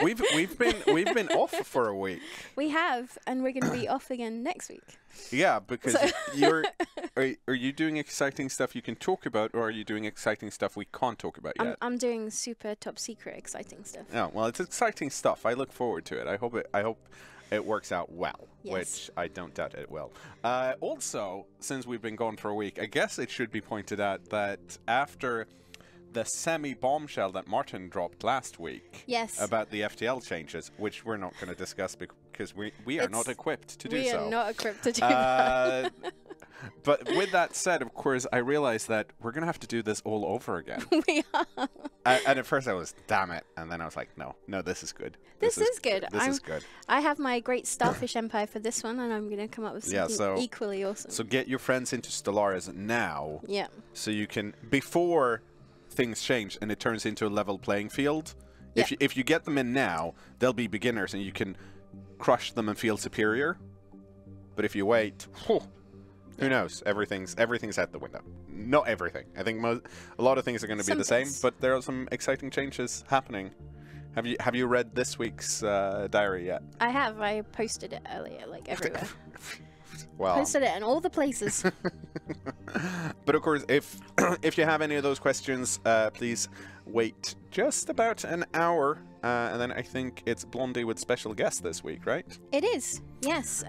We've been off for a week. We have, and we're going to be off again next week. Yeah, because are you doing exciting stuff you can talk about, or are you doing exciting stuff we can't talk about yet? I'm doing super top secret exciting stuff. Oh, well, it's exciting stuff. I look forward to it. I hope it works out well, Yes. which I don't doubt it will. Also, since we've been gone for a week, I guess it should be pointed out that after the semi-bombshell that Martin dropped last week Yes. about the FTL changes, which we're not going to discuss because we are not equipped to do so. We are not equipped to do that. But with that said, of course, I realized that we're going to have to do this all over again. We are. And at first I was, damn it. And then I was like, no, this is good. This is good. This is good. I have my great Starfish Empire for this one, and I'm going to come up with something equally awesome. So get your friends into Stellaris now. Yeah. So you can, before things change and it turns into a level playing field, if you get them in now, they'll be beginners and you can crush them and feel superior. But if you wait, who knows? Everything's out the window. Not everything. I think a lot of things are going to be the same, but there are some exciting changes happening. Have you read this week's diary yet? I have. I posted it earlier, like everywhere. Well, posted it in all the places. But of course, if you have any of those questions, please wait just about an hour, and then I think it's Blondie with special guest this week, right? It is, yes.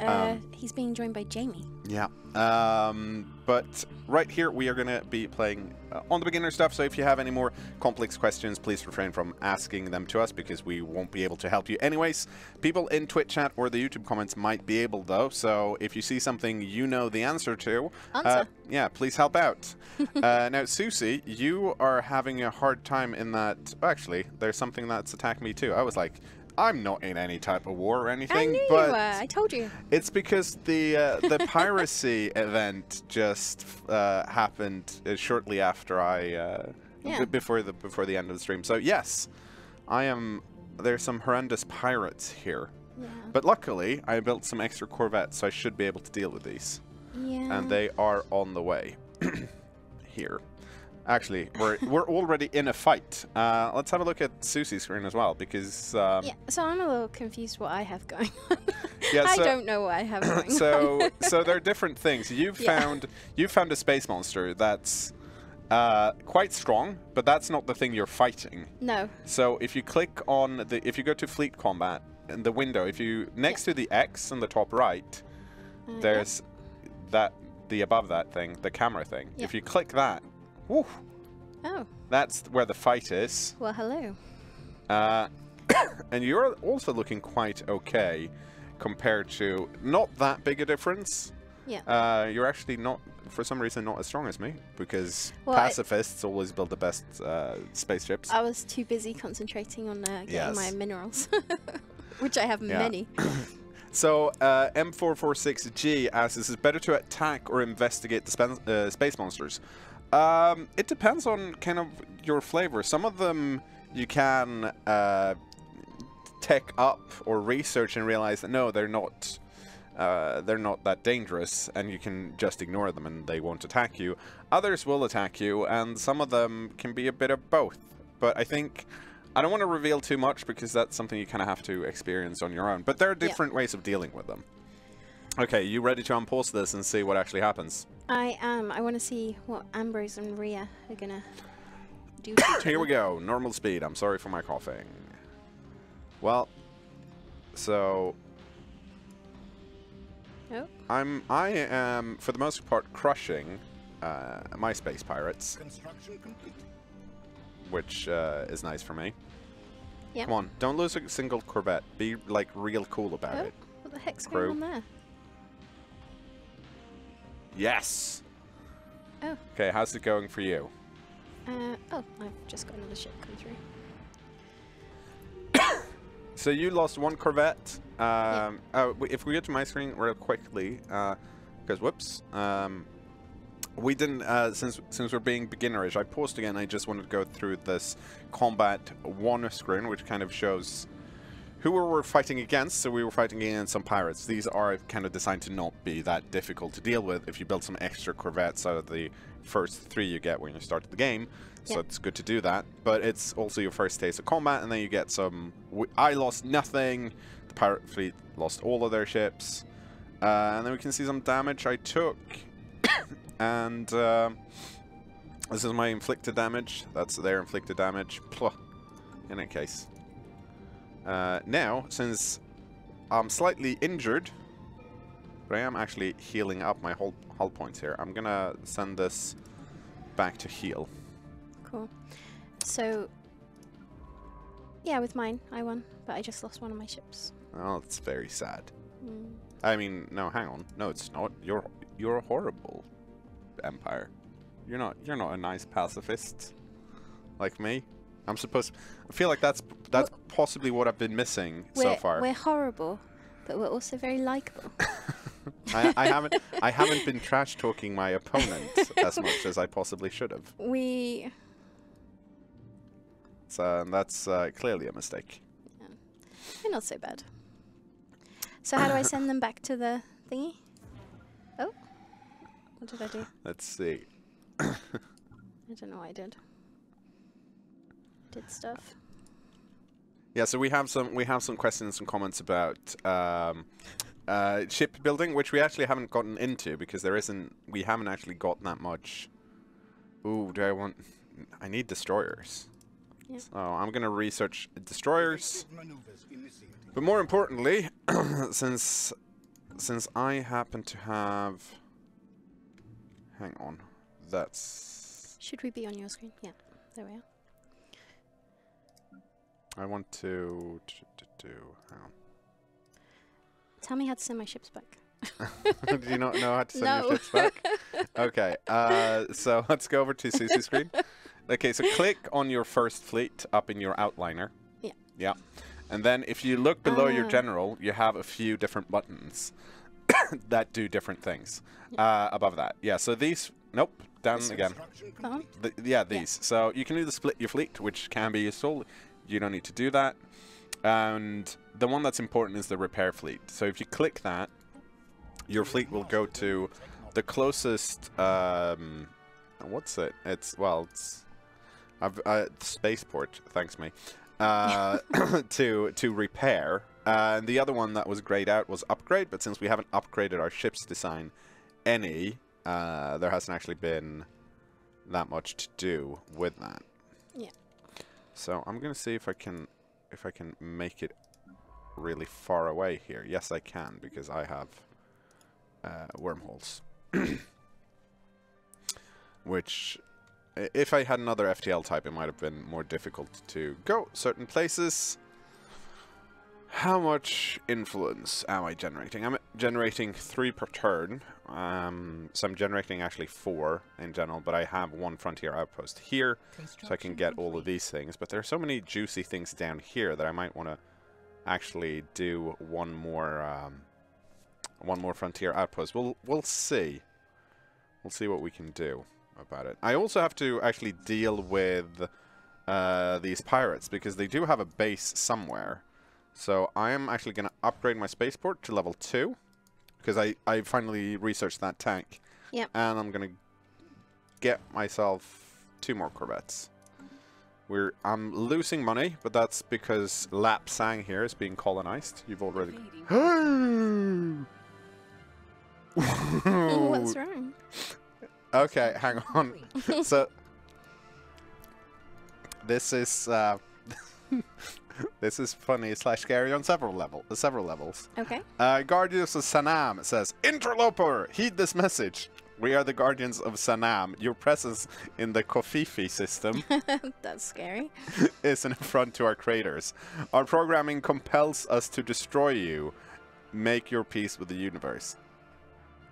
He's being joined by Jamie. Yeah. But right here, we are going to be playing on the beginner stuff, so if you have any more complex questions, please refrain from asking them to us, because we won't be able to help you anyways. People in Twitch chat or the YouTube comments might be able, though, so if you see something you know the answer to, yeah, please help out. Now, Susie, you are having a hard time in that... Oh, actually, there's something that's attacked me too. I was like, I'm not in any type of war or anything. I knew but you were. I told you. It's because the piracy event just happened shortly after before the end of the stream. So yes, I am. There's some horrendous pirates here. Yeah. But luckily, I built some extra Corvettes, so I should be able to deal with these. Yeah. And they are on the way here. Actually, we're already in a fight. Let's have a look at Susie's screen as well, because... yeah, so I'm a little confused what I have going on. Yeah, I don't know what I have going on. So there are different things. You've found a space monster that's quite strong, but that's not the thing you're fighting. No. So if you click on if you go to Fleet Combat in the window, if you next to the X in the top right, there's the above that thing, the camera thing. Yeah. If you click that. Woo. Oh. That's where the fight is. Well, hello. And you're also looking quite okay compared to not that big a difference. Yeah. You're actually not, for some reason, not as strong as me, because well, pacifists always build the best spaceships. I was too busy concentrating on getting my minerals, which I have many. So, M446G asks, is it better to attack or investigate the space monsters? It depends on kind of your flavor. Some of them you can tech up or research and realize that no, they're not that dangerous, and you can just ignore them and they won't attack you. Others will attack you, and some of them can be a bit of both. But I think I don't want to reveal too much, because that's something you kind of have to experience on your own. But there are different ways of dealing with them. Okay, you ready to unpause this and see what actually happens? I am. I want to see what Ambrose and Rhea are gonna do. Here we go. Normal speed. I'm sorry for my coughing. Well, so I am for the most part crushing my space pirates, which is nice for me. Yeah. Come on, don't lose a single Corvette. Be like real cool about it. What the heck's going on there? Yes. Oh. Okay, how's it going for you? Oh, I've just got another ship come through. So you lost one Corvette. Oh, if we get to my screen real quickly, because whoops, we didn't. Since we're being beginnerish, I paused again. I just wanted to go through this Combat 1 screen, which kind of shows who we were fighting against. So we were fighting against some pirates. These are kind of designed to not be that difficult to deal with if you build some extra Corvettes out of the first 3 you get when you start the game. So it's good to do that. But it's also your first taste of combat, and then you get some... I lost nothing. The pirate fleet lost all of their ships. And then we can see some damage I took. And this is my inflicted damage. That's their inflicted damage. In any case. Now, since I'm slightly injured, but I am actually healing up my hull points here, I'm gonna send this back to heal. Cool. So, yeah, with mine, I won, but I just lost one of my ships. Oh, it's very sad. I mean, no, hang on. No, it's not. You're a horrible empire. You're not a nice pacifist like me. I'm supposed. I feel like that's possibly what I've been missing so far. We're horrible, but we're also very likable. I haven't been trash talking my opponent as much as I possibly should have. So that's clearly a mistake. Yeah. You're not so bad. So how do I send them back to the thingy? Oh, what did I do? Let's see. I don't know what I did. Did stuff. Yeah, so we have some questions and comments about shipbuilding, which we actually haven't gotten into because we haven't actually got that much. Ooh, I need destroyers. Yeah. So I'm gonna research destroyers. But more importantly, since I happen to have, hang on, that's. Should we be on your screen? Yeah, there we are. I want to hang on. Tell me how to send my ships back. Do you not know how to send your ships back? Okay, so let's go over to Susie's screen. Okay, so click on your first fleet up in your outliner. Yeah. Yeah. And then if you look below your general, you have a few different buttons that do different things above that. Yeah, so these... Nope, down again. These. Yeah. So you can either split your fleet, which can be useful. You don't need to do that. And the one that's important is the repair fleet. So if you click that, your fleet will go to the closest... what's it? It's spaceport, thanks me. To repair. And the other one that was grayed out was upgrade, but since we haven't upgraded our ship's design any, there hasn't actually been that much to do with that. Yeah. So I'm gonna see if I can make it really far away here. Yes, I can because I have wormholes. Which, if I had another FTL type, it might have been more difficult to go certain places. How much influence am I generating? I'm generating 3 per turn. So I'm generating actually 4 in general, but I have 1 frontier outpost here, so I can get all of these things. But there are so many juicy things down here that I might want to actually do one more frontier outpost. We'll see. We'll see what we can do about it. I also have to actually deal with these pirates because they do have a base somewhere. So I am actually going to upgrade my spaceport to level 2 because I finally researched that tank. Yep. And I'm going to get myself 2 more Corvettes. I'm losing money, but that's because Lap Sang here is being colonized. You've already... What's wrong? Okay, hang on. So this is this is funny / scary on several levels. Okay. Guardians of Sanam says, "Interloper, heed this message. We are the Guardians of Sanam. Your presence in the Kofifi system that's scary. is an affront to our creators. Our programming compels us to destroy you. Make your peace with the universe."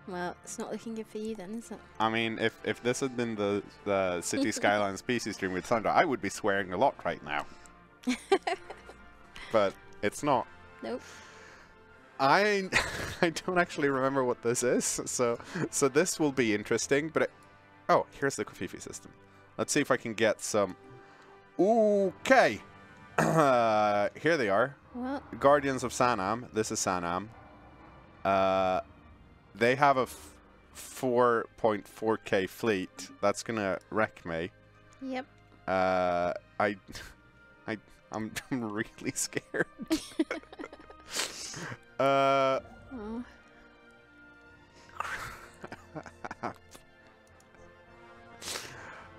Well, it's not looking good for you then, is it? I mean, if this had been the City Skylines PC stream with Sandra, I would be swearing a lot right now. But it's not. Nope. I don't actually remember what this is, so this will be interesting. But oh, here's the Kofifi system. Let's see if I can get some. Okay, Here they are. What? Guardians of Sanam. This is Sanam. They have a 4.4k fleet. That's gonna wreck me. Yep. I'm really scared. Oh.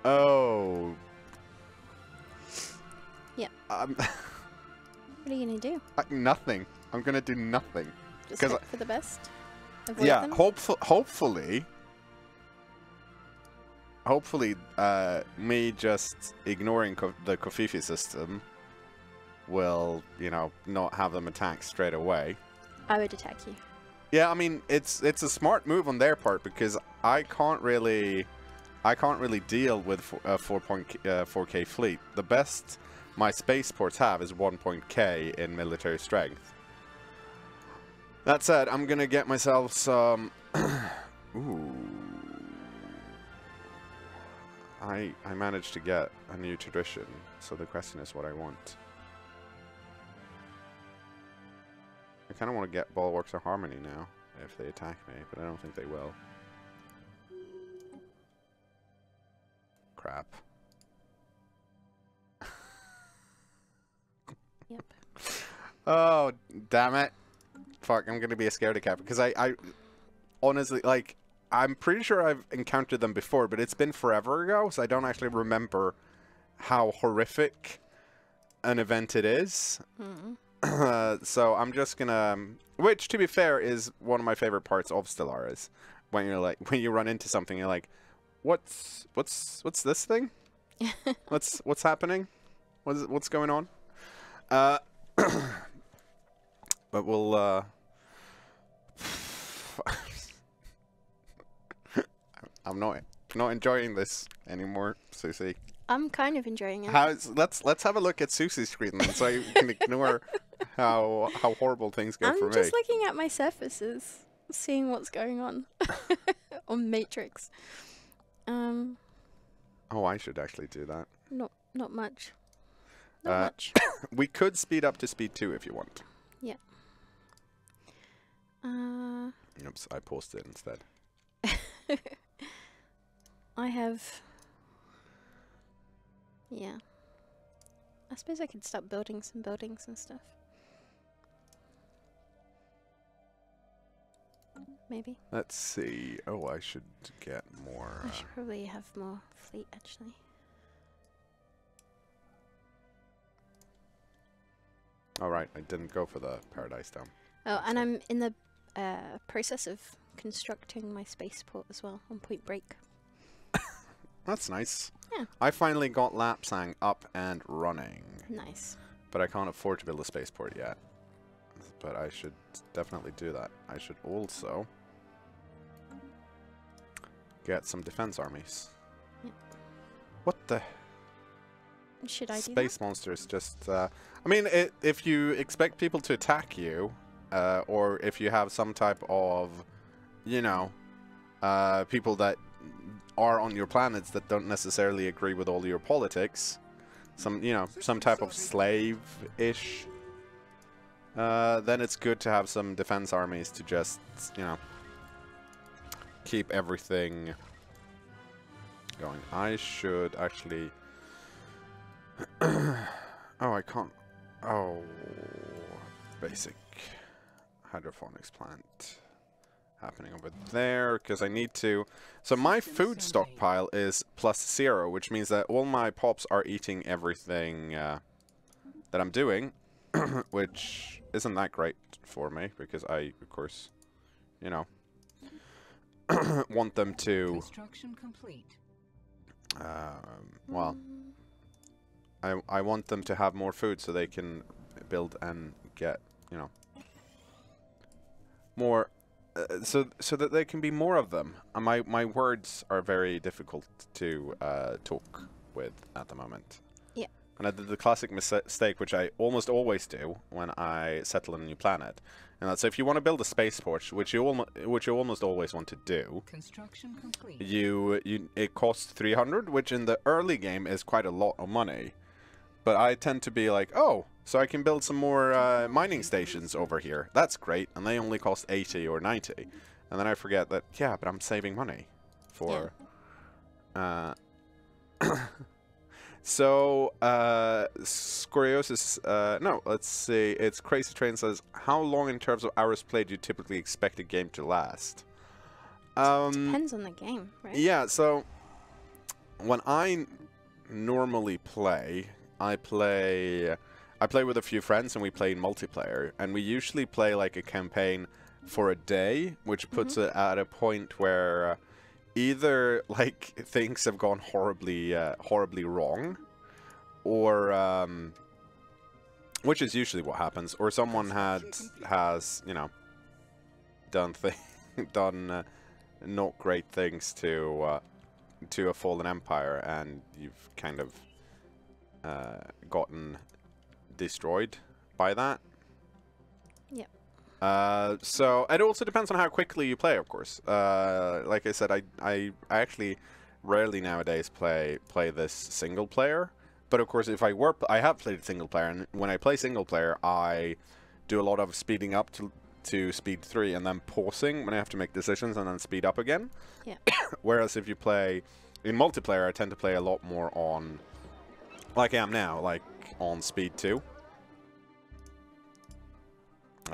Oh. Yep. What are you gonna do? Nothing. I'm gonna do nothing. Just hope for the best. Avoid Yeah. them? Hopefully, me just ignoring the Kofifi system will, you know, not have them attack straight away. I would attack you. Yeah, I mean, it's a smart move on their part because I can't really deal with a 4.4k fleet. The best my spaceports have is 1.k in military strength. That said, I'm gonna get myself some. Ooh. I managed to get a new tradition, so the question is what I want. I kind of want to get Bulwarks of Harmony now, if they attack me, but I don't think they will. Crap. Yep. Oh, damn it. Fuck, I'm going to be a scaredy cat, because I honestly, like, I'm pretty sure I've encountered them before, but it's been forever ago, so I don't actually remember how horrific an event it is. Mm. So I'm just gonna, which to be fair is one of my favorite parts of Stellaris, when you're like, when you run into something, you're like, what's this thing? what's happening? What's going on? But we'll I'm not enjoying this anymore, Susie. I'm kind of enjoying it. Let's have a look at Susie's screen then, so you can ignore how horrible things go for me. I'm just looking at my surfaces, seeing what's going on on Matrix. Oh, I should actually do that. Not much. Not much. We could speed up to speed 2 if you want. Yeah. Oops, I paused it instead. I have. Yeah. I suppose I could start building some buildings and stuff. Maybe. Let's see. Oh, I should get more. I should probably have more fleet, actually. All right, I didn't go for the Paradise Dome. Oh, and I'm in the process of constructing my spaceport as well on Point Break. That's nice. Yeah. I finally got Lapsang up and running. Nice. But I can't afford to build a spaceport yet. But I should definitely do that. I should also get some defense armies. Yep. What the? Should I do Space monsters just... I mean, if you expect people to attack you, or if you have some type of, you know, people that are on your planets that don't necessarily agree with all your politics, some, you know, some type of slave-ish, then it's good to have some defense armies to just, you know, keep everything going. I should actually... oh, I can't... Oh, basic hydroponics plant happening over there, because I need to... So my food stockpile is +0, which means that all my pops are eating everything that I'm doing, which isn't that great for me, because I, of course, you know, want them to... Construction complete. Well, I want them to have more food so they can build and get, you know, more... so that there can be more of them. My words are very difficult to talk with at the moment. Yeah. And I did the classic mistake, which I almost always do when I settle on a new planet. And that's, if you want to build a spaceport, which you almost always want to do, construction complete. it costs 300, which in the early game is quite a lot of money. but I tend to be like, oh, so I can build some more mining stations over here. That's great, and they only cost 80 or 90. And then I forget that, yeah, but I'm saving money for... So, Scoriosis, no, let's see, it's Crazy Train says, how long in terms of hours played do you typically expect a game to last? Depends on the game, right? Yeah, so, when I normally play, I play with a few friends and we play multiplayer, and we usually play like a campaign for a day, which puts it at a point where... either like things have gone horribly wrong, or which is usually what happens, or someone has you know done not great things to a fallen empire, and you've kind of gotten destroyed by that. Yep. So it also depends on how quickly you play, of course. Like I said, I actually rarely nowadays play this single player. But of course, if I have played single player, and when I play single player, I do a lot of speeding up to speed 3 and then pausing when I have to make decisions and then speed up again. Yeah. Whereas if you play in multiplayer, I tend to play a lot more on, like I am now, like on speed 2.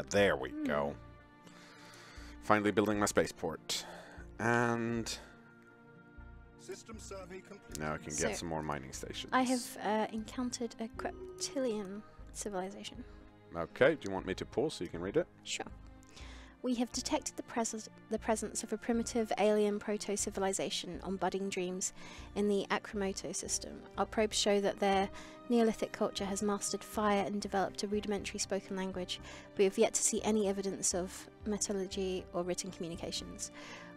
There we go. Finally building my spaceport. And System survey complete. now I can get some more mining stations. I have encountered a Reptilian civilization. Okay, do you want me to pause so you can read it? Sure. We have detected the presence of a primitive alien proto-civilization on budding dreams in the Akramoto system. Our probes show that their Neolithic culture has mastered fire and developed a rudimentary spoken language, but we have yet to see any evidence of metallurgy or written communications.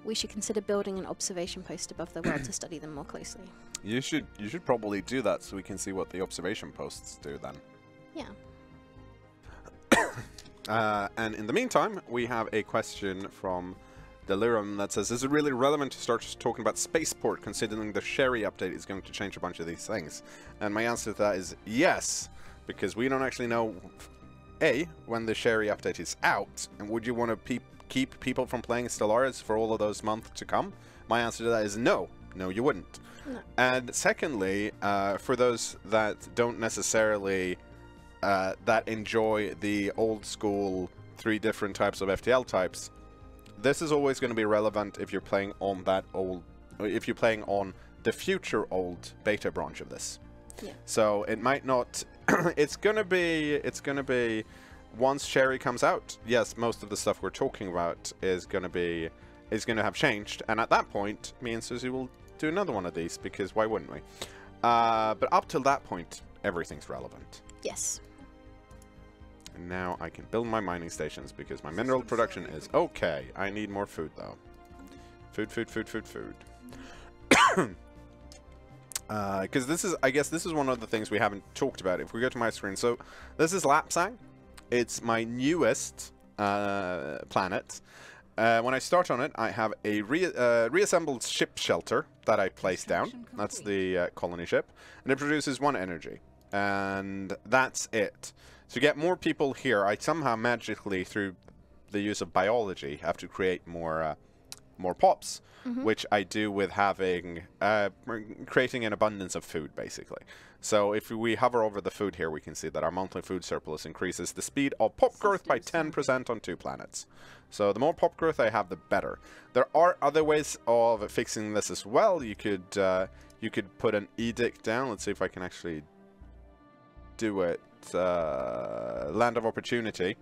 We should consider building an observation post above the world to study them more closely. You should probably do that so we can see what the observation posts do then. Yeah. And in the meantime, we have a question from Delirium that says, is it really relevant to start talking about Spaceport considering the Sherry update is going to change a bunch of these things? And my answer to that is yes, because we don't actually know, A, when the Sherry update is out, and would you want to keep people from playing Stellaris for all of those months to come? My answer to that is no. No, you wouldn't. No. And secondly, for those that don't necessarily... that enjoy the old school 3 different types of FTL types, this is always going to be relevant if you're playing on if you're playing on the future old beta branch of this. Yeah. So it might not. It's gonna be once Sherry comes out. Yes, most of the stuff we're talking about is gonna have changed, and at that point, me and Susie will do another one of these because why wouldn't we? But up till that point, everything's relevant. Yes. And now I can build my mining stations because my mineral production is okay. I need more food though. Food. Because I guess this is one of the things we haven't talked about. If we go to my screen, so this is Lapsang. It's my newest planet. When I start on it, I have a reassembled ship shelter that I placed down. That's the colony ship, and it produces 1 energy. And that's it. To get more people here, I somehow magically, through the use of biology, have to create more pops, which I do with creating an abundance of food, basically. So if we hover over the food here, we can see that our monthly food surplus increases the speed of pop growth by 10% on 2 planets. So the more pop growth I have, the better. There are other ways of fixing this as well. You could put an edict down. Let's see if I can actually do it. Land of Opportunity,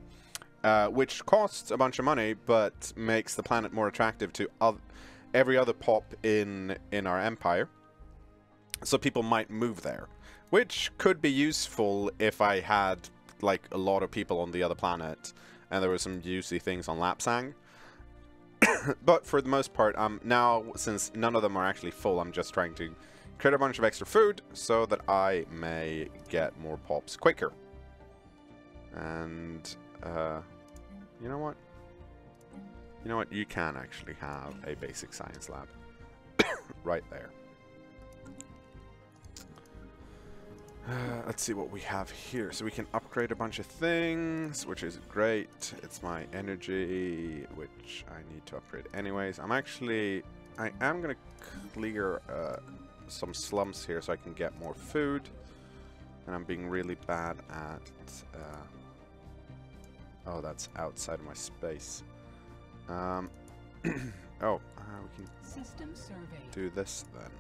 which costs a bunch of money but makes the planet more attractive to every other pop in our empire, so people might move there, which could be useful if I had like a lot of people on the other planet and there were some juicy things on Lapsang. But for the most part, now since none of them are actually full, I'm just trying to create a bunch of extra food so that I may get more pops quicker. And you know what? You can actually have a basic science lab right there. Let's see what we have here. So we can upgrade a bunch of things, which is great. It's my energy, which I need to upgrade anyways. I am going to clear some slums here so I can get more food. And I'm being really bad at... oh, that's outside of my space. We can System survey. do this then.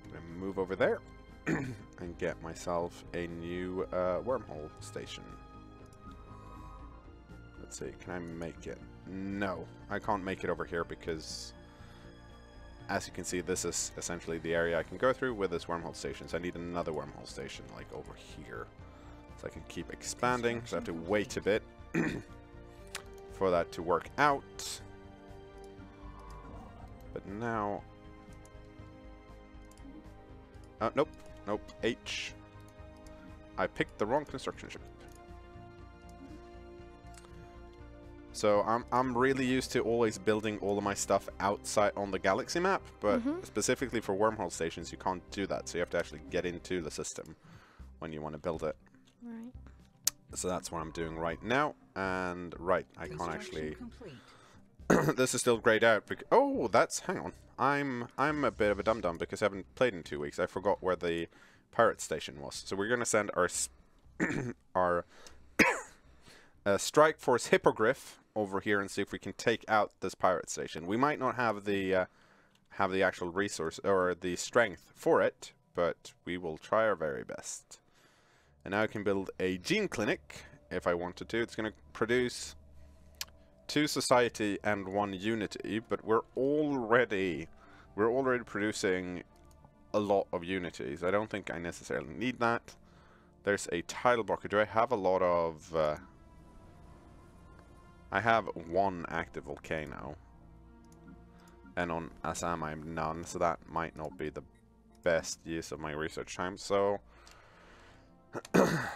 I'm going to move over there. And get myself a new wormhole station. Let's see, can I make it? No, I can't make it over here because, as you can see, this is essentially the area I can go through with this wormhole station. So I need another wormhole station, like over here. So I can keep expanding, so I have to wait a bit for that to work out. But now... nope. Nope, H. I picked the wrong construction ship. So I'm really used to always building all of my stuff outside on the galaxy map, but specifically for wormhole stations you can't do that, so you have to actually get into the system when you want to build it. Right. So that's what I'm doing right now, and right, I can't actually... Complete. This is still grayed out. Oh, that's... Hang on. I'm a bit of a dum-dum because I haven't played in 2 weeks. I forgot where the pirate station was. So we're going to send our our Strike Force Hippogriff over here and see if we can take out this pirate station. We might not have the actual resource or the strength for it, but we will try our very best. And now I can build a gene clinic if I wanted to. It's going to produce 2 society and 1 unity, but we're already producing a lot of unities. I don't think I necessarily need that. There's a tidal blocker. Do I have a lot of... I have 1 active volcano. And on Assam I have none, so that might not be the best use of my research time. So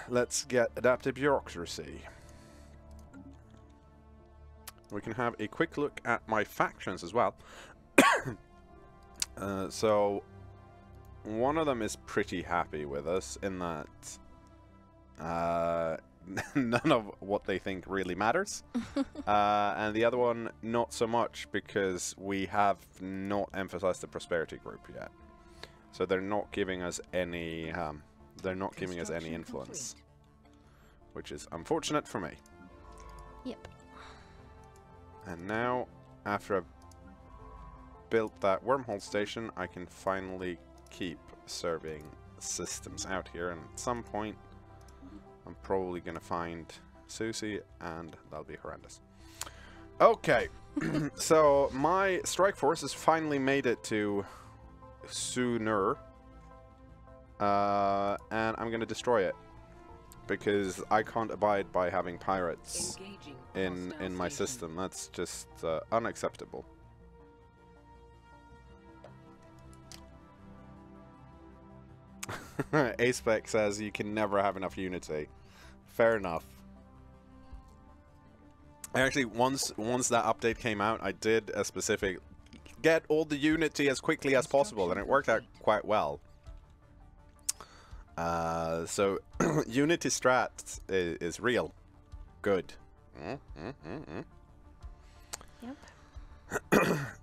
let's get adaptive bureaucracy. We can have a quick look at my factions as well. So one of them is pretty happy with us in that none of what they think really matters. And the other one, not so much, because we have not emphasized the prosperity group yet. So they're not giving us any influence, which is unfortunate for me. Yep. And now, after I've built that wormhole station, I can finally keep serving systems out here. And at some point, I'm probably going to find Susie, and that'll be horrendous. Okay, so my strike force has finally made it to Sooner. And I'm going to destroy it, because I can't abide by having pirates in my system. That's just unacceptable. Aspec says you can never have enough unity. Fair enough. Actually, once that update came out, I did a specific get all the unity as quickly as possible, and it worked out quite well. So unity strat is real. Good. Yep.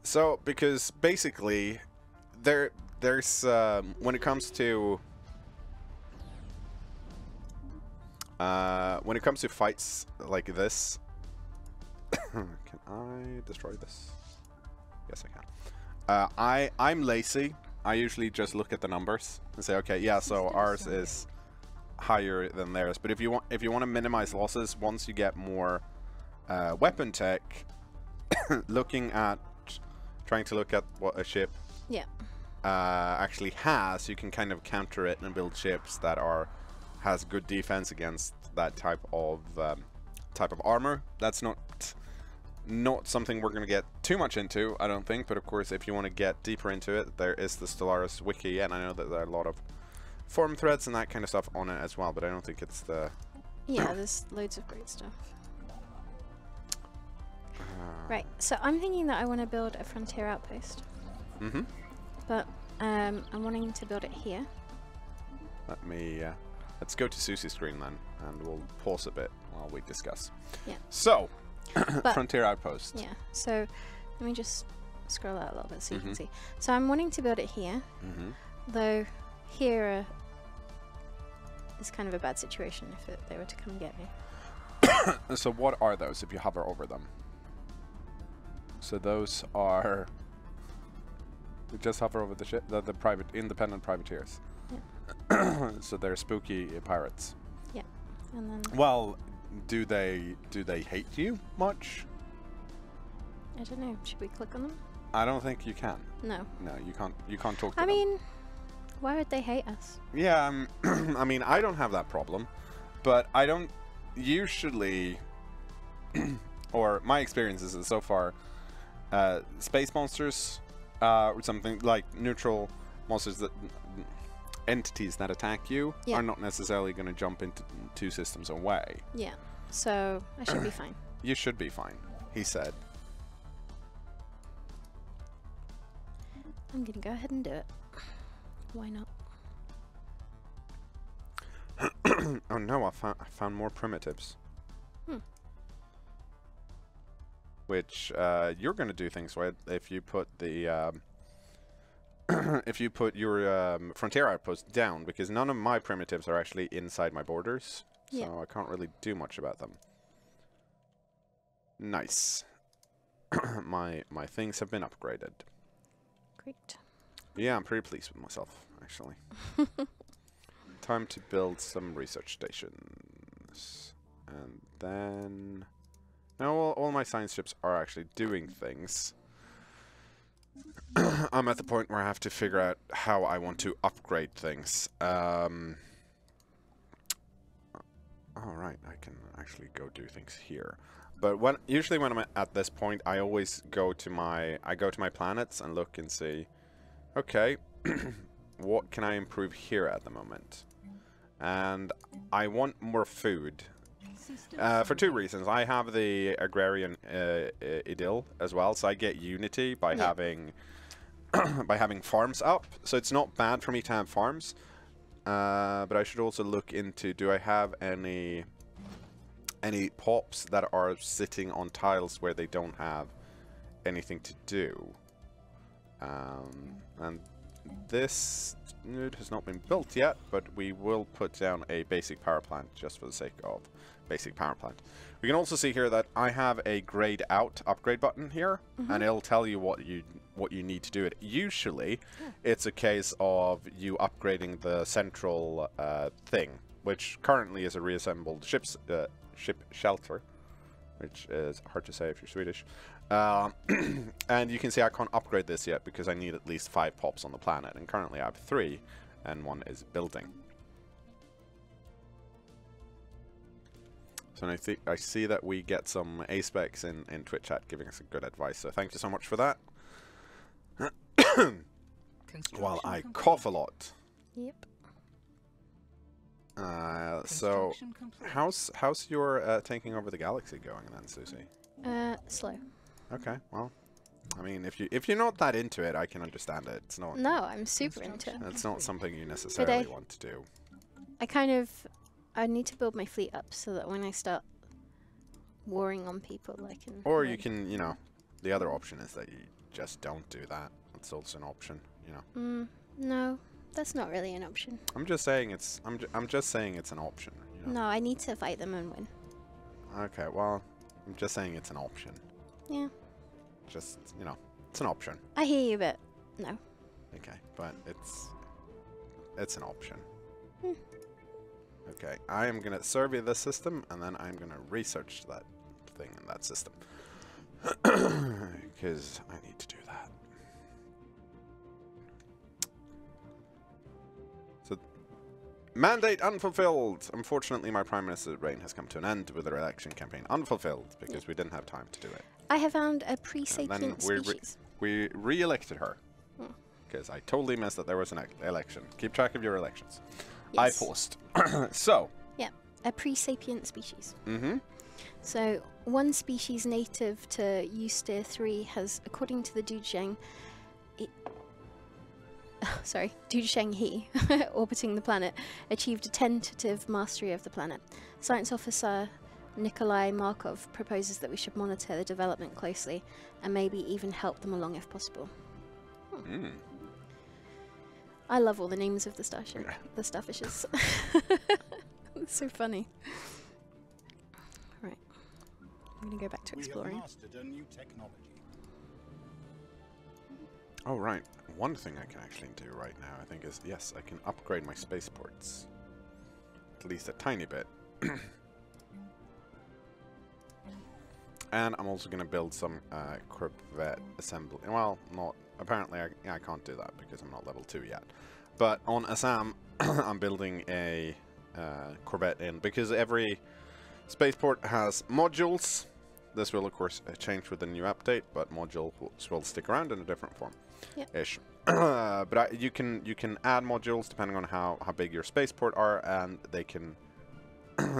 So, because basically there's when it comes to fights like this, can I destroy this? Yes, I can. I'm lazy. I usually just look at the numbers and say, okay, yeah, so ours is higher than theirs. But if you want to minimize losses, once you get more weapon tech, trying to look at what a ship actually has, you can kind of counter it and build ships that has good defense against that type of armor. That's not something we're going to get too much into, I don't think, but of course if you want to get deeper into it, there is the Stellaris wiki, and I know that there are a lot of forum threads and that kind of stuff on it as well, but I don't think it's the... Yeah, there's loads of great stuff. Right, so I'm thinking that I want to build a frontier outpost. Mm-hmm. But I'm wanting to build it here. Let me... let's go to Susie's screen then, and we'll pause a bit while we discuss. Yeah. So, Frontier Outpost. Yeah, so let me just scroll out a little bit so you can see. So I'm wanting to build it here, though here is kind of a bad situation if they were to come and get me. So what are those if you hover over them? So those are... Just hover over the ship, the private, independent privateers. Yeah. So they're spooky pirates. Yeah, and then... Well, do they hate you much? I don't know. Should we click on them? I don't think you can. No. No, you can't. You can't talk to I them. mean, why would they hate us? Yeah, I mean, I don't have that problem, but I don't usually, or my experiences is so far, space monsters, or something like neutral monsters that entities that attack you are not necessarily going to jump into 2 systems away. Yeah, so I should be fine. You should be fine, he said. I'm gonna go ahead and do it. Why not? Oh no, I found more primitives. Which you're going to do things with if you put the if you put your frontier outpost down, because none of my primitives are actually inside my borders, so I can't really do much about them. Nice. my things have been upgraded. Great. Yeah, I'm pretty pleased with myself, actually. Time to build some research stations. And then... Now, all my science ships are actually doing things. I'm at the point where I have to figure out how I want to upgrade things. Alright, I can actually go do things here. But usually when I'm at this point, I always go to my planets and look and see, okay, what can I improve here at the moment? And I want more food. For 2 reasons. I have the agrarian idyll as well, so I get unity by having by having farms up. So it's not bad for me to have farms. But I should also look into, do I have any pops that are sitting on tiles where they don't have anything to do? And this node has not been built yet, but we will put down a basic power plant just for the sake of basic power plant. We can also see here that I have a grayed out upgrade button here, and it'll tell you what you need to do it. Usually, it's a case of you upgrading the central thing, which currently is a reassembled ship shelter, which is hard to say if you're Swedish. And you can see I can't upgrade this yet because I need at least 5 pops on the planet, and currently I have 3, and 1 is building. So I see that we get some A-specs in Twitch chat giving us good advice, so thank you so much for that. While I cough a lot. Yep. So how's your taking over the galaxy going then, Susie? Slow. Okay, well, I mean, if you're not that into it, I can understand it. It's not. No, I'm super into it. It's not something you necessarily want to do. I need to build my fleet up so that when I start warring on people, I can... Or you can, you know, the other option is that you just don't do that. That's also an option, you know. No, that's not really an option. I'm just saying it's. I'm just saying it's an option. You know? No, I need to fight them and win. Okay, well, I'm just saying it's an option. Yeah. Just, you know, it's an option. I hear you, but no. Okay, but it's an option. Okay, I am gonna survey this system, and then I'm gonna research that thing in that system. Because I need to do that. So, mandate unfulfilled! Unfortunately, my Prime Minister's reign has come to an end with the election campaign unfulfilled, because we didn't have time to do it. I have found a pre-sapient species. We re-elected her. Because I totally missed that there was an election. Keep track of your elections. Yes. I paused. So. Yeah, a pre-sapient species. Mm-hmm. So, one species native to Ustir 3 has, according to the Dujang, sorry, Du Shenghe, orbiting the planet, achieved a tentative mastery of the planet. Science officer Nikolai Markov proposes that we should monitor the development closely and maybe even help them along if possible. I love all the names of the starship, the starfishes. It's so funny. Right, I'm gonna go back to exploring. We have mastered a new technology. Oh, right. One thing I can actually do right now, I think, is, yes, I can upgrade my spaceports. At least a tiny bit. And I'm also going to build some Corvette assembly. Well, not... Apparently, I can't do that because I'm not level 2 yet. But on Assam, I'm building a Corvette in, because every spaceport has modules. This will, of course, change with the new update, but modules will stick around in a different form. Ish. But you can add modules depending on how big your spaceport are, and they can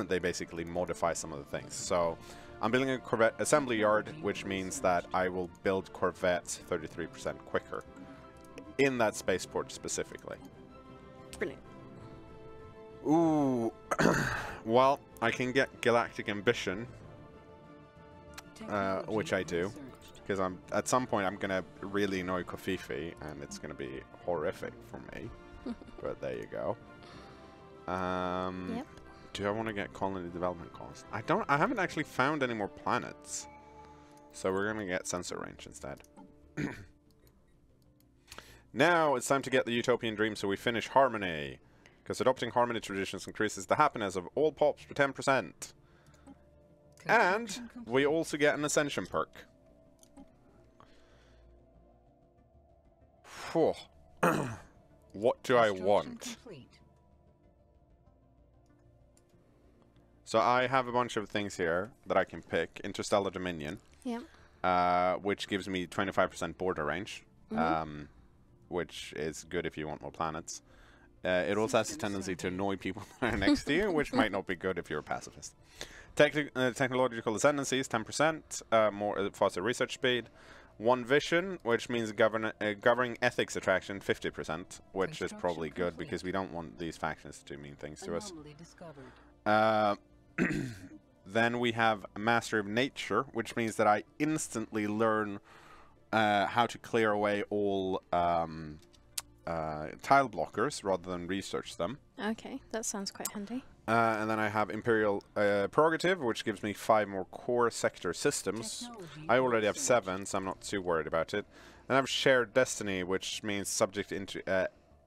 they basically modify some of the things. So I'm building a Corvette assembly yard, which means that I will build Corvettes 33% quicker in that spaceport specifically. Brilliant. Ooh, well, I can get Galactic Ambition, which I do. Because at some point I'm gonna really annoy Kofifi, and it's gonna be horrific for me. But there you go. Yep. Do I want to get colony development cost? I haven't actually found any more planets, so we're gonna get sensor range instead. Now it's time to get the utopian dream, so we finish harmony. Because adopting harmony traditions increases the happiness of all pops by 10%. And we also get an ascension perk. What do I want? So I have a bunch of things here that I can pick. Interstellar Dominion. Yeah. Which gives me 25% border range. Which is good if you want more planets. It also has a tendency to annoy people that are next to you, which might not be good if you're a pacifist. Technological ascendancies, 10%. More faster research speed. One vision, which means governing ethics attraction, 50%, which is probably good because we don't want these factions to do mean things to us. Then we have Mastery of Nature, which means that I instantly learn how to clear away all tile blockers rather than research them. Okay, that sounds quite handy. And then I have Imperial Prerogative, which gives me 5 more core sector systems. I already have 7, so I'm not too worried about it. And I have Shared Destiny, which means subject into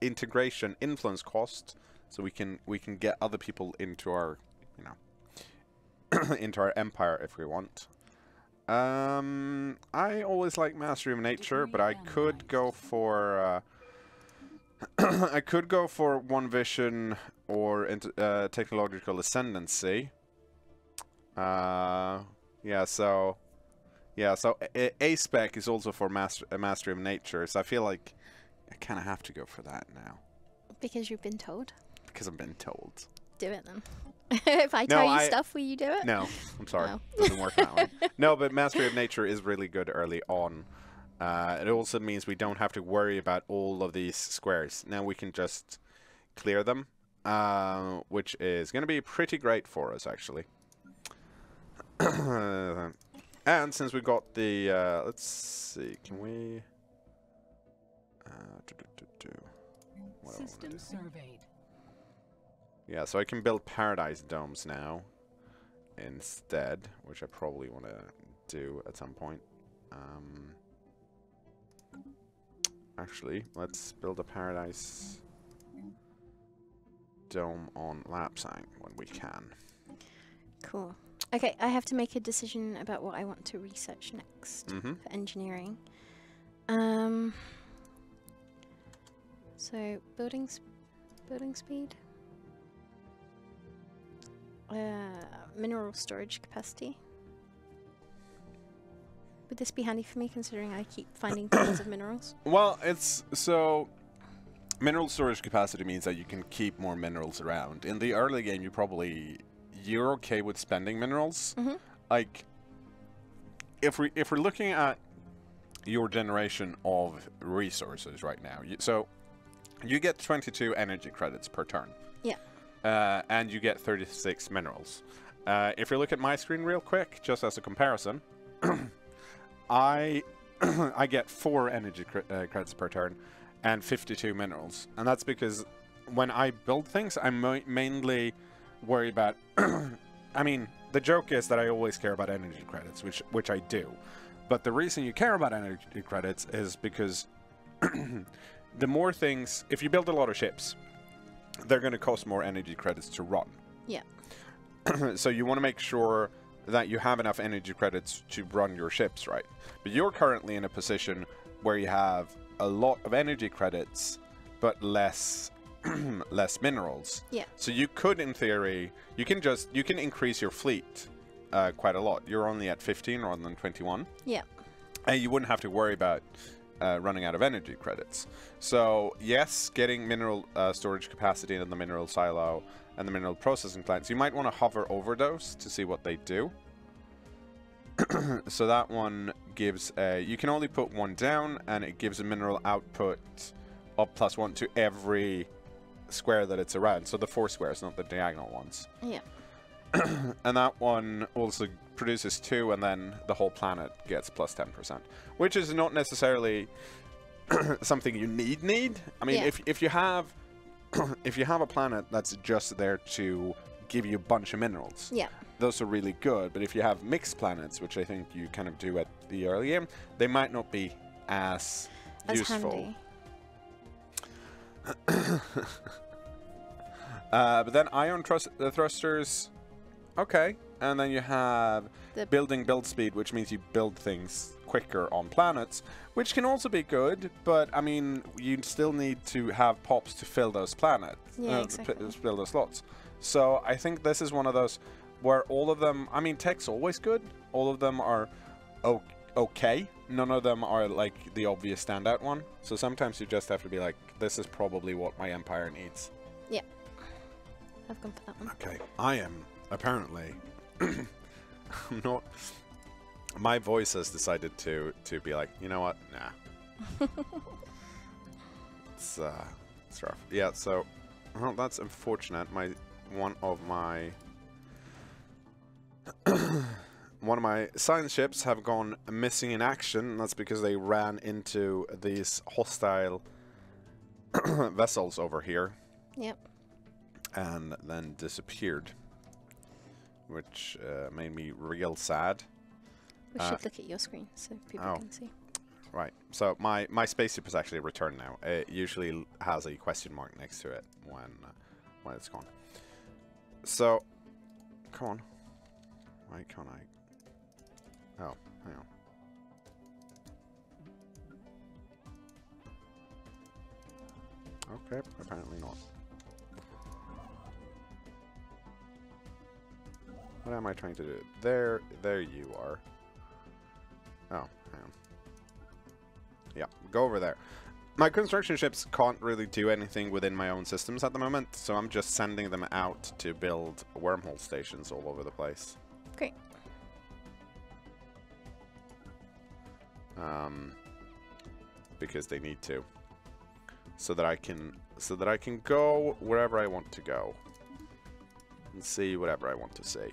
integration influence cost, so we can get other people into our, you know, into our empire if we want. I always like Mastery of Nature, but I could go for I could go for One Vision or Technological Ascendancy. Yeah, so A-Spec is also for Mastery of Nature, so I feel like I kind of have to go for that now. Because you've been told? Because I've been told. Do it then. If I tell you stuff, will you do it? No, I'm sorry. It doesn't work that way. No, but Mastery of Nature is really good early on. It also means we don't have to worry about all of these squares. Now we can just clear them, which is going to be pretty great for us, actually. And since we got the, let's see, can we... System surveyed. Yeah, so I can build Paradise Domes now instead, which I probably want to do at some point. Actually, let's build a Paradise Dome on Lapsang when we can. Cool. Okay, I have to make a decision about what I want to research next for engineering. So building speed, mineral storage capacity. Would this be handy for me, considering I keep finding tons of minerals? Well, it's so mineral storage capacity means that you can keep more minerals around. In the early game, you're okay with spending minerals. Like, if we're looking at your generation of resources right now, so you get 22 energy credits per turn. Yeah. And you get 36 minerals. If you look at my screen real quick, just as a comparison, I I get 4 energy credits per turn and 52 minerals. And that's because when I build things, I mainly worry about... I mean, the joke is that I always care about energy credits, which I do. But the reason you care about energy credits is because the more things... If you build a lot of ships, they're going to cost more energy credits to run. Yeah. So you want to make sure that you have enough energy credits to run your ships, right? But you're currently in a position where you have a lot of energy credits, but less less minerals. Yeah. So you could, in theory, you can increase your fleet quite a lot. You're only at 15 rather than 21. Yeah. And you wouldn't have to worry about running out of energy credits. So yes, getting mineral storage capacity in the mineral silo and the mineral processing plants, you might want to hover over those to see what they do. So that one gives you can only put one down, and it gives a mineral output of +1 to every square that it's around. So the 4 squares, not the diagonal ones. Yeah. And that one also produces 2, and then the whole planet gets +10%, which is not necessarily something you need. I mean, Yeah. if you have if you have a planet that's just there to give you a bunch of minerals, Yeah. those are really good. But if you have mixed planets, which I think you kind of do at the early game, they might not be as useful. Handy. But then ion thrusters, okay. And then you have The- build speed, which means you build things quicker on planets, which can also be good, but I mean, you still need to have pops to fill those planets, Yeah, exactly. fill those slots. So I think this is one of those where all of them, I mean, tech's always good. All of them are okay. None of them are like the obvious standout one. So sometimes you just have to be like, this is probably what my empire needs. Yeah. I've gone for that one. Okay, I am apparently I'm not. My voice has decided to be like, you know what? Nah. It's rough. Yeah. So, well, that's unfortunate. One of my science ships have gone missing in action. And that's because they ran into these hostile vessels over here. Yep. And then disappeared, which made me real sad. We should look at your screen so people can see. Right. So my spaceship is actually returned now. It usually has a question mark next to it when it's gone. So, come on. Why can't I? Oh, hang on. Okay, apparently not. What am I trying to do? There you are. Oh, hang on. Yeah, go over there. My construction ships can't really do anything within my own systems at the moment, so I'm just sending them out to build wormhole stations all over the place. Great. Because they need to. So that I can go wherever I want to go. And see whatever I want to see.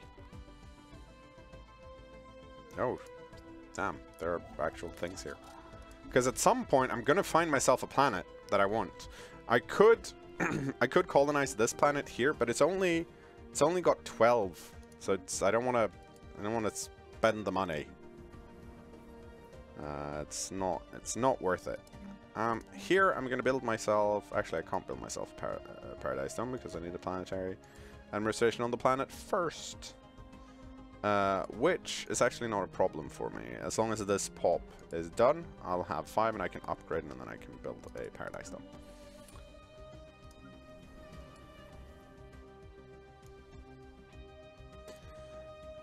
Oh, damn, there are actual things here. Because at some point, I'm gonna find myself a planet that I want. I could, I could colonize this planet here, but it's only got 12, so I don't want to spend the money. It's not worth it. Here, I'm gonna build myself. Actually, I can't build myself a Paradise Dome because I need a planetary administration on the planet first. Which is actually not a problem for me. As long as this pop is done, I'll have 5 and I can upgrade and then I can build a Paradise Dome.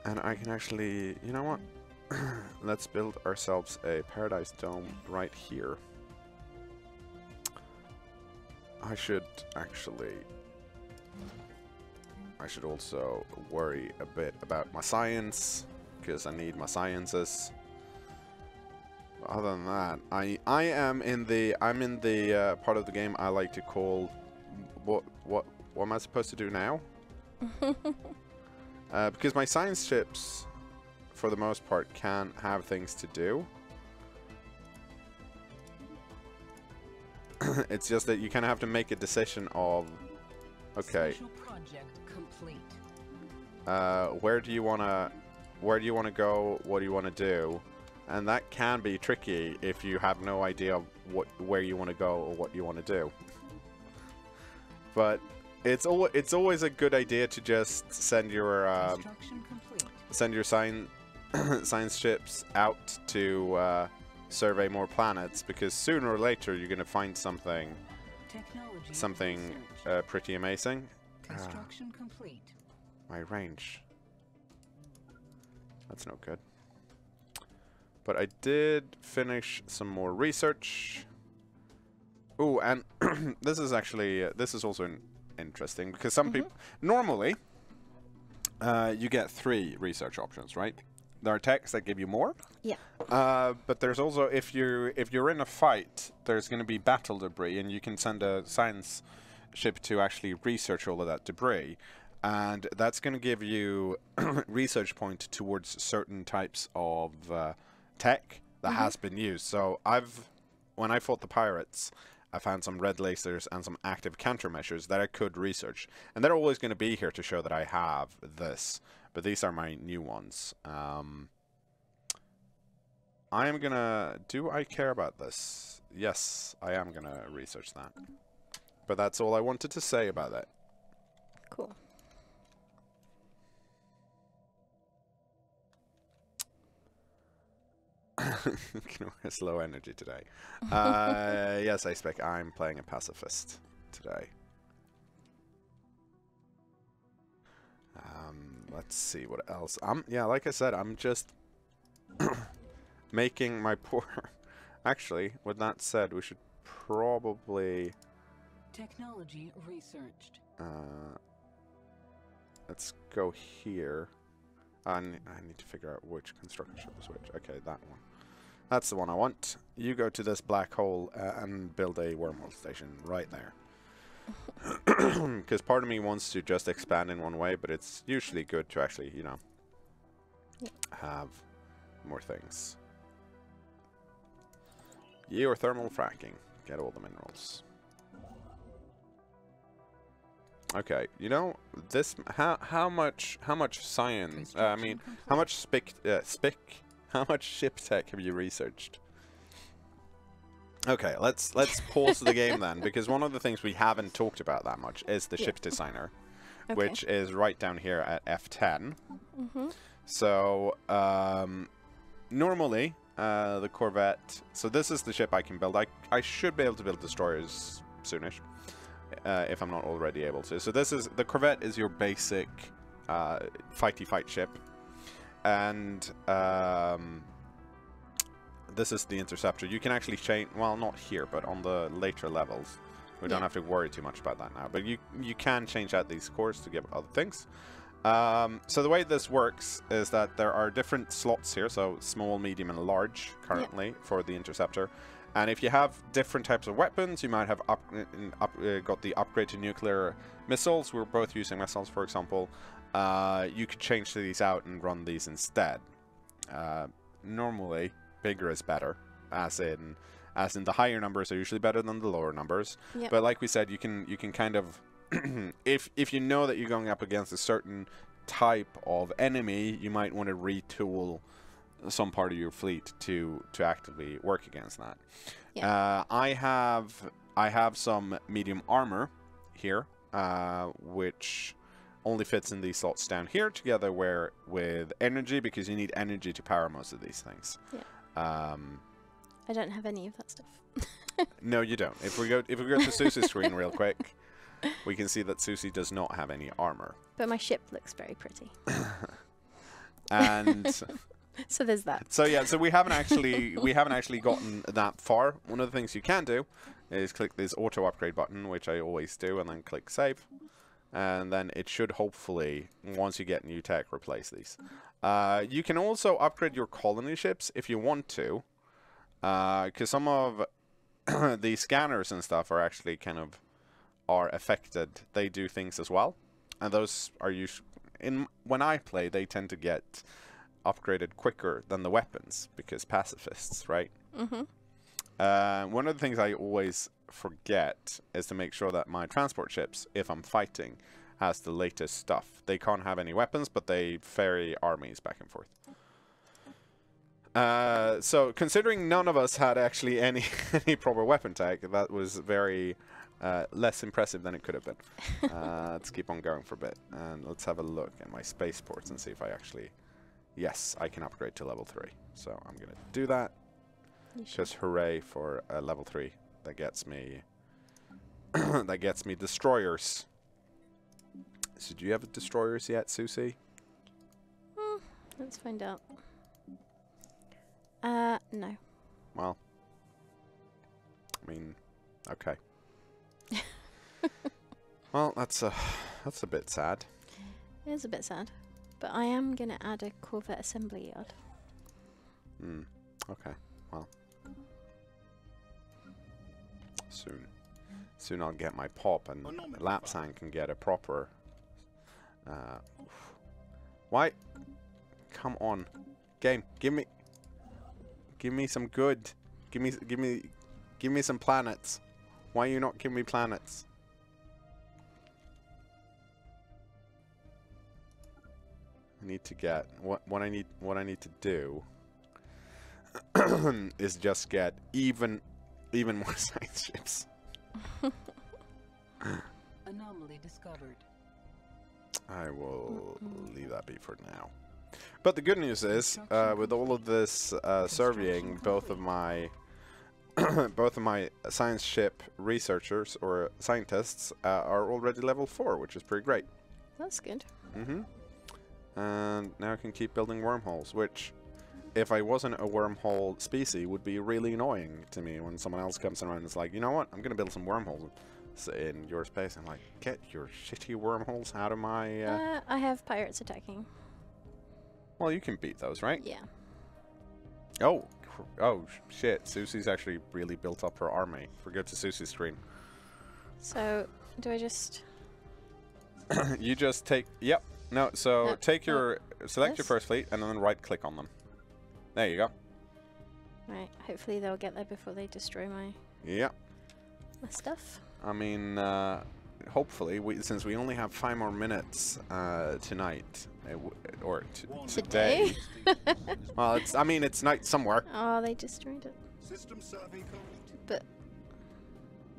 And I can actually, you know what? Let's build ourselves a Paradise Dome right here. I should also worry a bit about my science, because I need my sciences. Other than that, I'm in the part of the game I like to call what am I supposed to do now? Because my science ships, for the most part, can have things to do. It's just that you kind of have to make a decision of, okay, Special project complete. where do you wanna go? What do you wanna do? And that can be tricky if you have no idea where you want to go or what you want to do. But it's always a good idea to just send your Construction complete. science ships out to survey more planets, because sooner or later you're going to find something Technology research. pretty amazing. Construction complete. My range. That's no good. But I did finish some more research. Ooh, and this is actually this is also interesting, because some people normally you get 3 research options, right? There are techs that give you more. Yeah. But there's also, if you're in a fight, there's going to be battle debris, and you can send a science ship to actually research all of that debris, and that's going to give you research point towards certain types of tech that has been used. So when I fought the pirates, I found some red lasers and some active countermeasures that I could research, and they're always going to be here to show that I have this. But these are my new ones. I am gonna... Do I care about this? Yes, I am gonna research that. But that's all I wanted to say about that. Cool. It's low energy today. Yes, I expect I'm playing a pacifist today. Let's see what else. Yeah, like I said, I'm just making my poor... Actually, with that said, we should probably... Technology researched. Let's go here. I need to figure out which construction ship is which. Okay, that one. That's the one I want. You go to this black hole and build a wormhole station right there. Because part of me wants to just expand in one way, but it's usually good to actually, you know, have more things. Geothermal fracking. Get all the minerals. Okay, you know, this how much science? I mean, how much how much ship tech have you researched? Okay, let's pause the game then, because one of the things we haven't talked about that much is the ship designer, which is right down here at F10. So normally the Corvette. So this is the ship I can build. I should be able to build destroyers soonish, if I'm not already able to. So this is the Corvette is your basic fighty fight ship, and this is the interceptor. You can actually change, well, not here, but on the later levels. We don't have to worry too much about that now. But you can change out these cores to give other things. So the way this works is that there are different slots here, so small, medium, and large currently for the interceptor. And if you have different types of weapons, you might have got the upgrade to nuclear missiles. We're both using missiles, for example. You could change these out and run these instead. Normally, bigger is better, as in the higher numbers are usually better than the lower numbers. But like we said, you can kind of if you know that you're going up against a certain type of enemy, you might want to retool some part of your fleet to actively work against that. I have some medium armor here, which only fits in these slots down here, together with energy, because you need energy to power most of these things. I don't have any of that stuff. No, you don't. If we go to Susie's screen real quick, we can see that Susie does not have any armor. But my ship looks very pretty. And so there's that. So yeah, so we haven't actually gotten that far. One of the things you can do is click this auto upgrade button, which I always do, and then click save. And then it should hopefully, once you get new tech, replace these. You can also upgrade your colony ships if you want to. Because some of the scanners and stuff are actually kind of affected. They do things as well, and those are usually when I play, they tend to get upgraded quicker than the weapons because pacifists, right? One of the things I always forget is to make sure that my transport ships, if I'm fighting, has the latest stuff. They can't have any weapons, but they ferry armies back and forth. So considering none of us had actually any proper weapon tech, that was very less impressive than it could have been. Let's keep on going for a bit, and let's have a look at my spaceports and see if I actually... Yes, I can upgrade to level 3. So I'm going to do that. Just hooray for level 3. That gets me... that gets me destroyers. So do you have destroyers yet, Susie? Let's find out. No. Well, I mean, okay. Well, that's a bit sad. It is a bit sad, but I am gonna add a Corvette assembly yard. Okay. Well, soon I'll get my pop, and Lapsang can get a proper. Why? Come on, game. Give me some good. Give me some planets. Why you not give me planets? I need to get what I need to do is just get even more science ships. Anomaly discovered. I will leave that be for now. But the good news is, with all of this surveying, both of my science ship researchers or scientists are already level 4, which is pretty great. That's good. And now I can keep building wormholes, which, if I wasn't a wormhole species, would be really annoying to me when someone else comes around and is like, you know what, I'm going to build some wormholes in your space. I'm like, get your shitty wormholes out of my... I have pirates attacking. Well, you can beat those, right? Yeah. Oh, shit. Susie's actually really built up her army. Forget to Susie's screen. So, do I just... You just take... Yep. No, so No, take your... Select your this? first fleet and then right-click on them. There you go. Right, hopefully they'll get there before they destroy my stuff. I mean, hopefully, since we only have 5 more minutes tonight, or today. Well, it's night somewhere. Oh, they destroyed it. System survey complete. But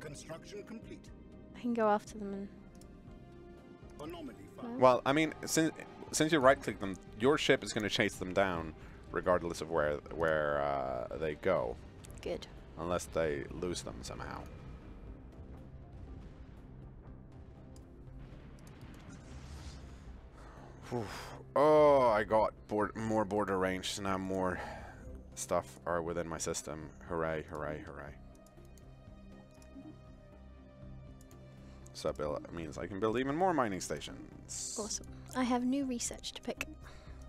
Construction complete. I can go after them and... Anomaly found. Well, I mean, since you right-click them, your ship is going to chase them down, regardless of where they go. Good. Unless they lose them somehow. Oh, I got more border range, so now more stuff are within my system. Hooray, hooray, hooray. So that means I can build even more mining stations. Awesome. I have new research to pick.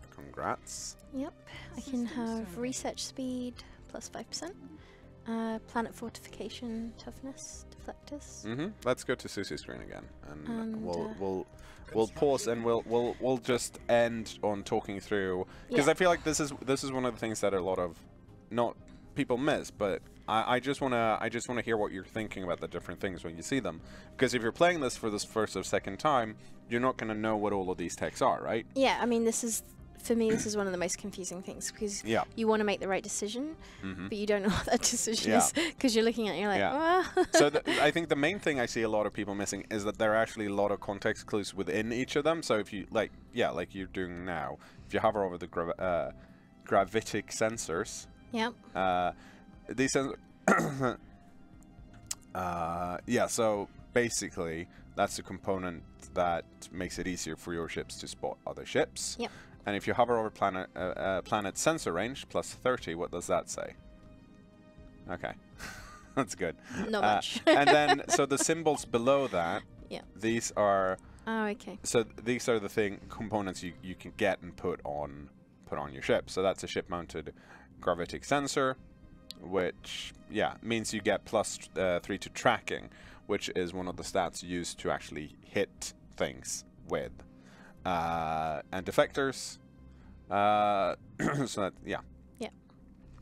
Congrats. Yep. I can have research speed plus 5%. Planet fortification toughness deflectors. Let's go to Susie's screen again, and we'll pause and we'll just end on talking through, because I feel like this is one of the things that a lot of people miss, but I just wanna hear what you're thinking about the different things when you see them, because if you're playing this for this first or second time, you're not gonna know what all of these techs are, right? Yeah, I mean, for me, this is one of the most confusing things, because you want to make the right decision, but you don't know what that decision is, because you're looking at it, you're like, well. So I think the main thing I see a lot of people missing is that there are actually a lot of context clues within each of them. So if you, like you're doing now, if you hover over the gravitic sensors, these sensors, so basically that's the component that makes it easier for your ships to spot other ships. Yep. And if you hover over planet sensor range plus 30, what does that say? Okay, that's good. Not much. And then, so the symbols below that, these are. Oh, okay. So these are the components you can get and put on your ship. So that's a ship-mounted gravitic sensor, which, yeah, means you get +3 to tracking, which is one of the stats used to actually hit things with. And deflectors. So that, yeah. Yeah.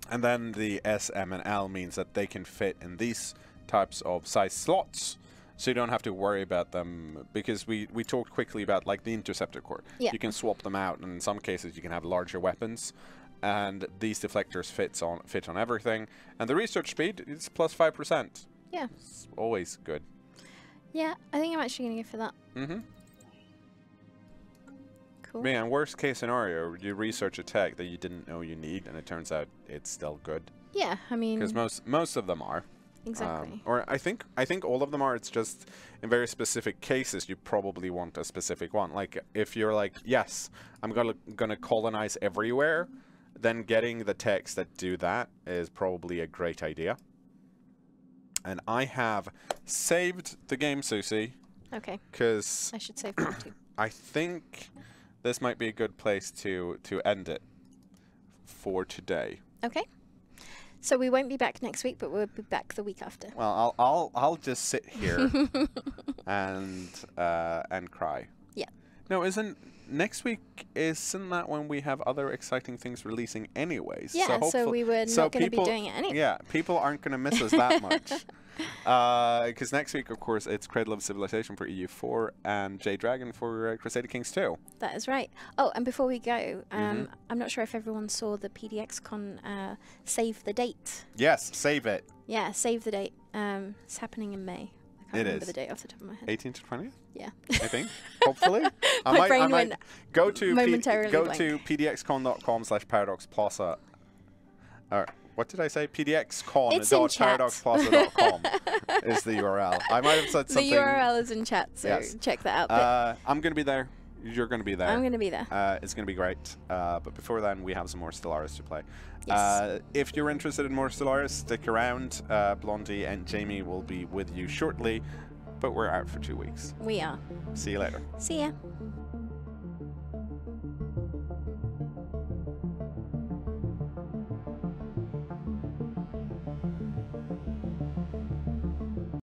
And then the S, M, and L means that they can fit in these types of size slots. So you don't have to worry about them, because we talked quickly about like the interceptor core. Yeah. You can swap them out, and in some cases you can have larger weapons. And these deflectors fit on everything. And the research speed is +5%. Yeah. It's always good. Yeah, I think I'm actually going to go for that. Mm-hmm. Cool. Man, worst case scenario, you research a tech that you didn't know you need, and it turns out it's still good. Yeah, I mean... Because most of them are. Exactly. Or I think all of them are. It's just in very specific cases you probably want a specific one. Like if you're like, yes, I'm gonna colonize everywhere, then getting the techs that do that is probably a great idea. And I have saved the game, Susie. Okay. Because I should save that too. I think this might be a good place to end it for today. Okay. So we won't be back next week, but we'll be back the week after. Well, I'll just sit here and cry. Yeah. No, next week isn't that when we have other exciting things releasing anyways? Yeah, so we were not going to be doing it anyway. Yeah, people aren't going to miss us that much. Because next week, of course, it's Cradle of Civilization for EU4 and J-Dragon for Crusader Kings 2. That is right. Oh, and before we go, I'm not sure if everyone saw the PDXCon save the date. Yes, save it. Yeah, save the date. It's happening in May. I can't remember the date off the top of my head. 18th to 20th? Yeah. I think. Hopefully. My brain went go to momentarily blank. pdxcon.com/paradoxplaza. What did I say? It's in chat. pdxcon.paradoxplaza.com is the URL. I might have said something. The URL is in chat, so yes. check that out. I'm going to be there. You're going to be there. I'm going to be there. It's going to be great. But before then, we have some more Stellaris to play. Yes. If you're interested in more Stellaris, stick around. Blondie and Jamie will be with you shortly. But we're out for 2 weeks. We are. See you later. See ya.